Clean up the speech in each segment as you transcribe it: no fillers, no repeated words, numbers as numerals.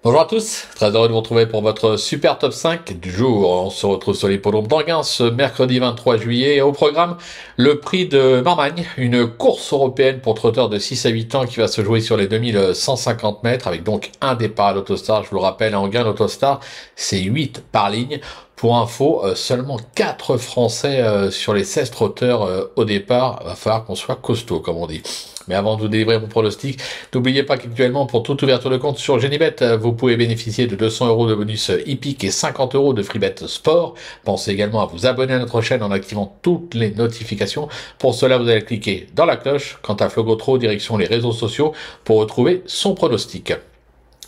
Bonjour à tous, très heureux de vous retrouver pour votre super top 5 du jour. On se retrouve sur l'hippodrome d'Anguin ce mercredi 23 juillet et au programme le prix de Marmagne, une course européenne pour trotteurs de 6 à 8 ans qui va se jouer sur les 2150 mètres avec donc un départ à l'Autostar. Je vous le rappelle, à Anguin, l'Autostar, c'est 8 par ligne. Pour info, seulement 4 Français sur les 16 trotteurs au départ. Va falloir qu'on soit costaud, comme on dit. Mais avant de vous délivrer mon pronostic, n'oubliez pas qu'actuellement, pour toute ouverture de compte sur Genibet, vous pouvez bénéficier de 200 € de bonus hippique et 50 € de freebet sport. Pensez également à vous abonner à notre chaîne en activant toutes les notifications. Pour cela, vous allez cliquer dans la cloche. Quant à Flogotro, direction les réseaux sociaux pour retrouver son pronostic.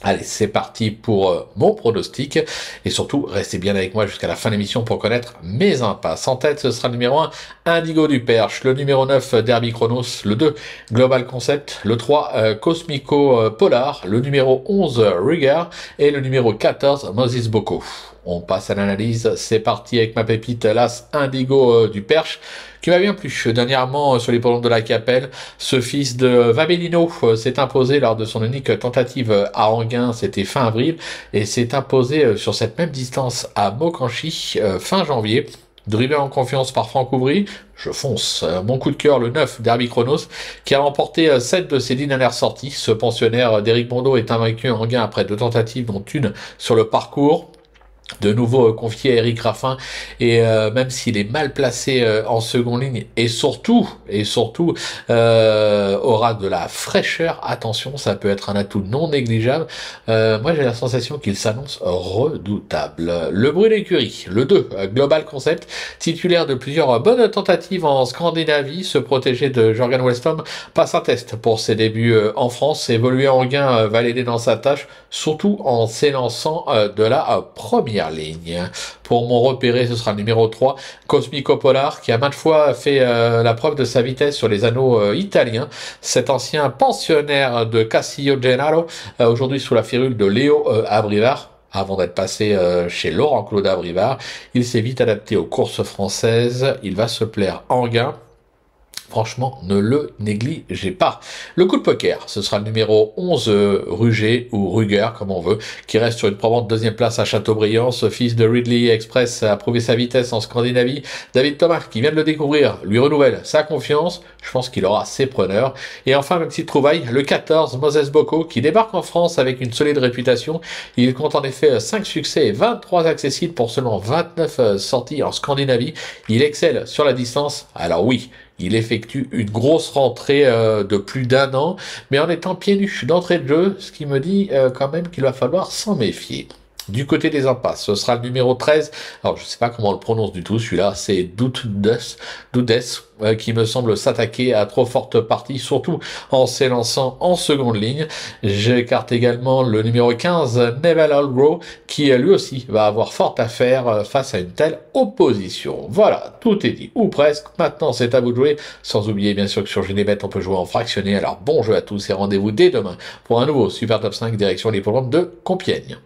Allez, c'est parti pour mon pronostic. Et surtout, restez bien avec moi jusqu'à la fin de l'émission pour connaître mes impasses. En tête, ce sera le numéro 1, Indigo du Perche. Le numéro 9, Derby Chronos. Le 2, Global Concept. Le 3, Cosmico Polar. Le numéro 11, Rigger. Et le numéro 14, Moses Boko. On passe à l'analyse. C'est parti avec ma pépite, l'As Indigo du Perche, qui m'a bien plu. Dernièrement, sur les l'hippodrome de la Capelle, ce fils de Vabellino s'est imposé lors de son unique tentative à Anguin, c'était fin avril, et s'est imposé sur cette même distance à Mokanchi fin janvier. Drivé en confiance par Franck Ouvry, je fonce. Mon coup de cœur, le 9, Derby Chronos, qui a remporté 7 de ses 10 dernières sorties. Ce pensionnaire d'Éric Bondo est invaincu en Anguin après 2 tentatives, dont une sur le parcours. De nouveau confié à Eric Raffin, et même s'il est mal placé en seconde ligne, et surtout aura de la fraîcheur, attention, ça peut être un atout non négligeable. Moi j'ai la sensation qu'il s'annonce redoutable. Le bruit d'écurie, le 2, Global Concept, titulaire de plusieurs bonnes tentatives en Scandinavie, se protéger de Jorgen Westholm, passe un test pour ses débuts en France, évoluer en gain, va l'aider dans sa tâche, surtout en s'élançant de la première ligne. Pour mon repéré, ce sera le numéro 3, Cosmico Polar, qui a maintes fois fait la preuve de sa vitesse sur les anneaux italiens. Cet ancien pensionnaire de Cassillo Gennaro, aujourd'hui sous la férule de Léo Abrivard, avant d'être passé chez Laurent Claude Abrivard, il s'est vite adapté aux courses françaises, il va se plaire en gain. Franchement, ne le négligez pas. Le coup de poker, ce sera le numéro 11, Ruger, ou Ruger, comme on veut, qui reste sur une probante deuxième place à Châteaubriand. Ce fils de Ridley Express a prouvé sa vitesse en Scandinavie. David Thomas, qui vient de le découvrir, lui renouvelle sa confiance. Je pense qu'il aura ses preneurs. Et enfin, même petite trouvaille, le 14, Moses Boko, qui débarque en France avec une solide réputation. Il compte en effet 5 succès et 23 accessibles pour seulement 29 sorties en Scandinavie. Il excelle sur la distance. Alors oui, il effectue une grosse rentrée de plus d'1 an, mais en étant pieds nus d'entrée de jeu, ce qui me dit quand même qu'il va falloir s'en méfier. Du côté des impasses, ce sera le numéro 13. Alors, je sais pas comment on le prononce du tout, celui-là, c'est Doudes, qui me semble s'attaquer à trop forte partie, surtout en s'élançant en seconde ligne. J'écarte également le numéro 15, Neville Algro, qui lui aussi va avoir fort à faire face à une telle opposition. Voilà, tout est dit, ou presque. Maintenant, c'est à vous de jouer. Sans oublier, bien sûr, que sur Genibet, on peut jouer en fractionné. Alors, bon jeu à tous et rendez-vous dès demain pour un nouveau Super Top 5 direction l'hippodrome de Compiègne.